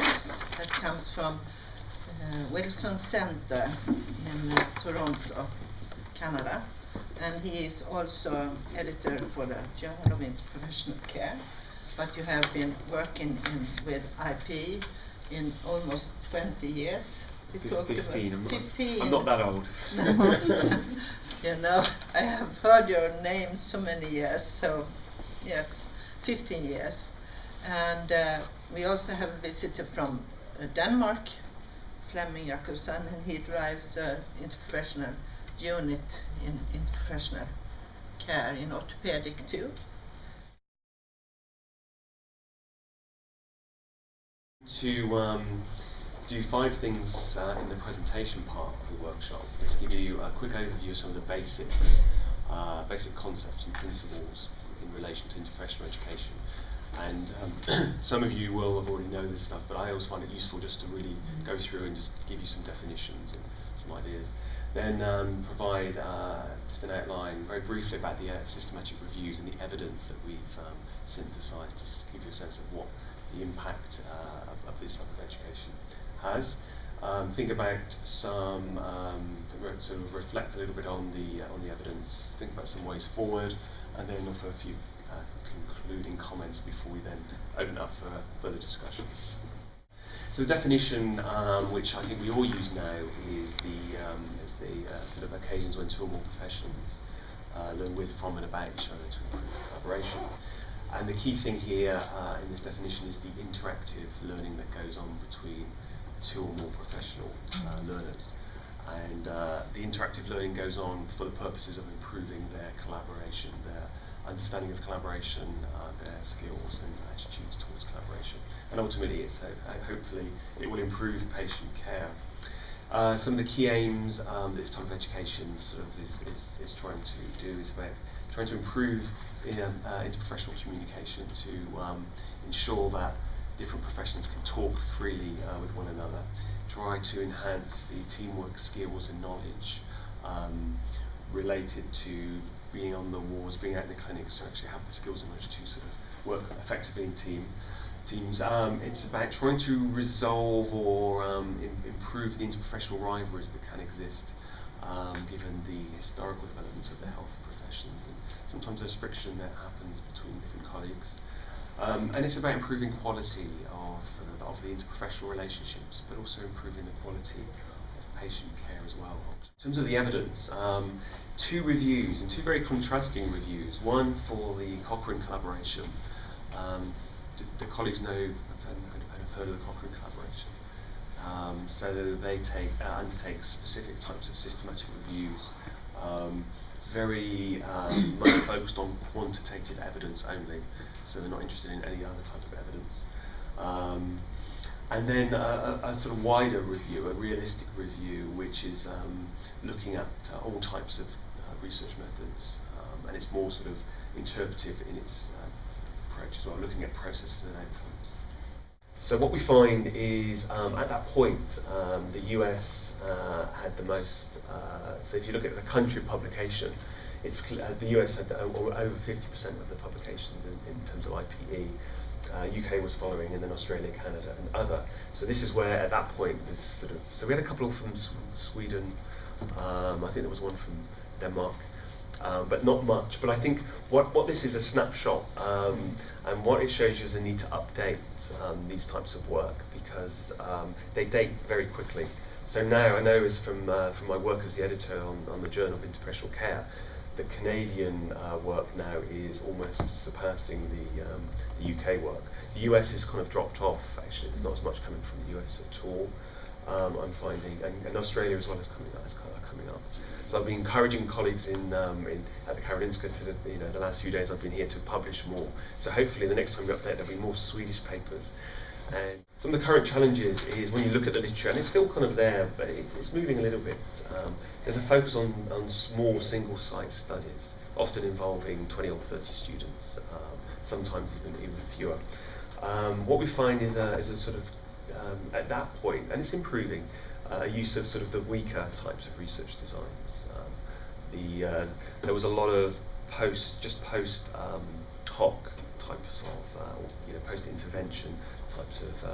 Hopkins that comes from Wilson Center in Toronto, Canada, and he is also editor for the Journal of Interprofessional Care. But you have been working with IPE in almost 20 years. We 15. 15. I'm not that old. You know, I have heard your name so many years, so yes, 15 years. And we also have a visitor from Denmark, Flemming Jakobsen, and he drives interprofessional unit in interprofessional care in orthopedic too. To do 5 things in the presentation part of the workshop. Just give you a quick overview of some of the basics, basic concepts and principles in relation to interprofessional education. And some of you will have already know this stuff, but I always find it useful just to really go through and just give you some definitions and some ideas. Then provide just an outline very briefly about the systematic reviews and the evidence that we've synthesized to give you a sense of what the impact of this type of education has. Think about some, sort of reflect a little bit on the evidence, think about some ways forward, and then offer a few concluding comments before we then open up for further discussion. So the definition, which I think we all use now, is the sort of occasions when 2 or more professions learn with, from, and about each other to improve collaboration. And the key thing here in this definition is the interactive learning that goes on between 2 or more professional learners. And the interactive learning goes on for the purposes of improving their collaboration, their understanding of collaboration, their skills and attitudes towards collaboration. And ultimately, hopefully, it will improve patient care. Some of the key aims that this type of education sort of is trying to do is about trying to improve interprofessional communication to ensure that different professions can talk freely with one another, try to enhance the teamwork skills and knowledge related to being on the wards, being out in the clinics, to actually have the skills and knowledge to sort of work effectively in teams. It's about trying to resolve or improve the interprofessional rivalries that can exist given the historical developments of the health professions, and sometimes there's friction that happens between different colleagues. And it's about improving quality of the interprofessional relationships, but also improving the quality of patient care as well. In terms of the evidence, 2 reviews, and 2 very contrasting reviews. One for the Cochrane collaboration. The colleagues know have heard of the Cochrane collaboration. So they undertake specific types of systematic reviews, very much focused on quantitative evidence only, so they're not interested in any other type of evidence. And then a sort of wider review, a realistic review, which is looking at all types of research methods, and it's more sort of interpretive in its approach as well, looking at processes and outcomes. So what we find is, at that point, the US had the most, so if you look at the country of publication, the US had over 50% of the publications in terms of IPE. UK was following, and then Australia, Canada, and other. So this is where, at that point, this sort of, so we had a couple from Sweden, I think there was one from Denmark, but not much. But I think what this is a snapshot, and what it shows you is a need to update these types of work, because they date very quickly. So now I know is from my work as the editor on the Journal of Interprofessional Care, the Canadian work now is almost surpassing the UK work. The US has kind of dropped off, actually. There's not as much coming from the US at all, I'm finding, and Australia as well is coming up. So I've been encouraging colleagues at the Karolinska the last few days I've been here to publish more. So hopefully the next time we update there'll be more Swedish papers. And some of the current challenges is when you look at the literature, and it's still kind of there, but it's moving a little bit. There's a focus on small single-site studies, often involving 20 or 30 students, sometimes even fewer. What we find is a sort of, at that point, and it's improving, use of sort of the weaker types of research designs. There was a lot of post hoc types of, post-intervention types of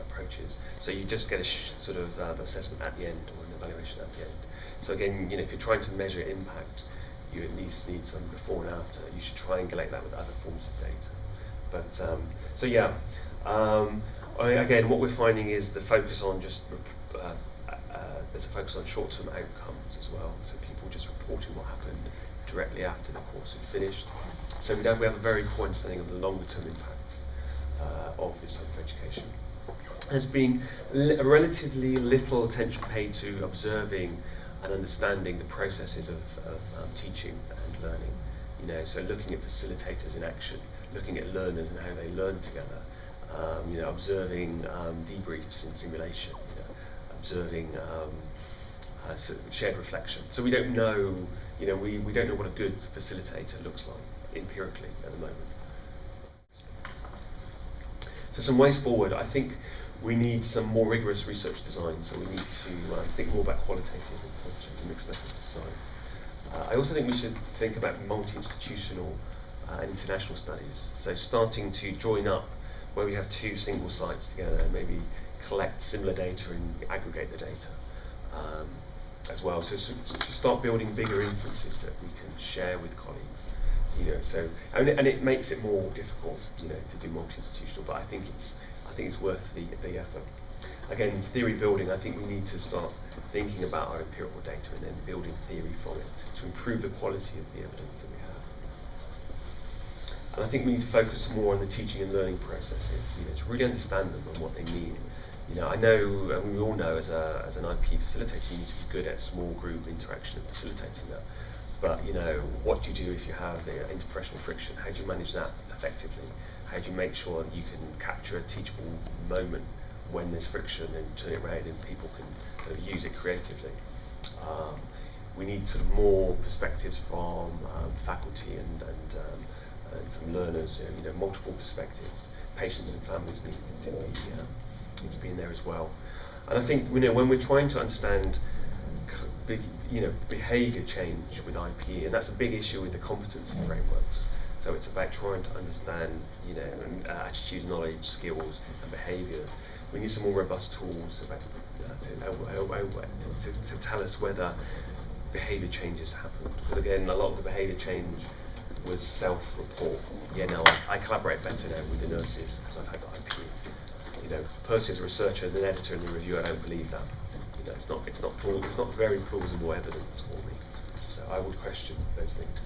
approaches. So you just get a sort of assessment at the end, or an evaluation at the end. So again, if you're trying to measure impact, you at least need some before and after. You should triangulate that with other forms of data. But so yeah, again, what we're finding is the focus on just there's a focus on short-term outcomes as well. So people just reporting what happened directly after the course had finished. So we have a very poor understanding of the longer-term impacts of this type of education. There's been relatively little attention paid to observing and understanding the processes of teaching and learning. So looking at facilitators in action, looking at learners and how they learn together, observing debriefs in simulation, observing shared reflection. So we don't know, we don't know what a good facilitator looks like empirically at the moment. So some ways forward, I think we need some more rigorous research design. So we need to think more about qualitative and quantitative mixed method designs. I also think we should think about multi-institutional and international studies. So starting to join up where we have two single sites together and maybe collect similar data and aggregate the data as well. So to start building bigger inferences that we can share with colleagues. And it makes it more difficult, to do multi-institutional. But I think it's worth the effort. Again, theory building. I think we need to start thinking about our empirical data and then building theory from it to improve the quality of the evidence that we have. And I think we need to focus more on the teaching and learning processes, to really understand them and what they mean. I know, and we all know, as an IPE facilitator, you need to be good at small group interaction and facilitating that. But what do you do if you have interprofessional friction? How do you manage that effectively? How do you make sure that you can capture a teachable moment when there's friction and turn it around and people can kind of use it creatively? We need sort of more perspectives from faculty and from learners. Multiple perspectives. Patients and families need to be in there as well. And I think when we're trying to understand behaviour change with IPE, and that's a big issue with the competency frameworks. So it's about trying to understand, attitudes, knowledge, skills, and behaviours. We need some more robust tools to tell us whether behaviour changes happened. Because again, a lot of the behaviour change was self-report. I collaborate better now with the nurses because I've had the IPE. Personally as a researcher and an editor and a reviewer, I don't believe that. It's not very plausible evidence for me. So I would question those things.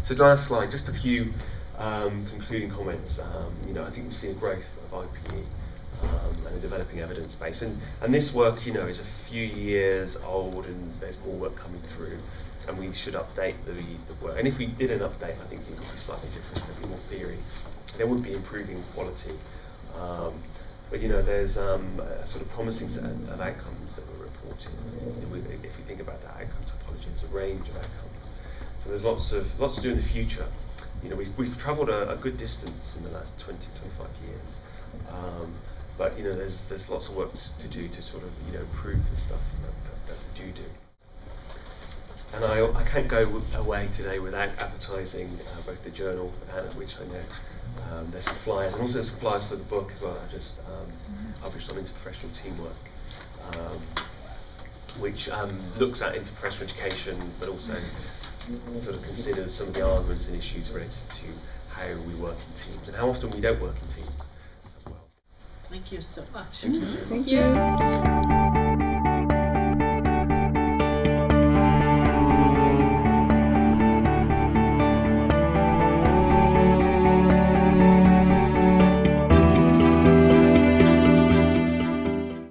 So the last slide, just a few concluding comments. I think we've seen a growth of IPE and a developing evidence base. And this work, is a few years old and there's more work coming through. And we should update the work. And if we did an update, I think it would be slightly different. There'd be more theory. There would be improving quality. But there's a sort of promising set of outcomes that we're reporting. If we think about that outcome topology, there's a range of outcomes. So there's lots to do in the future. We've travelled a good distance in the last 20, 25 years. But there's lots of work to do to sort of improve the stuff that we do. And I can't go away today without advertising both the journal, which I know there's some flyers, and also there's some flyers for the book as well. I just published on interprofessional teamwork, which looks at interprofessional education, but also sort of considers some of the arguments and issues related to how we work in teams and how often we don't work in teams as well. Thank you so much. Thank you.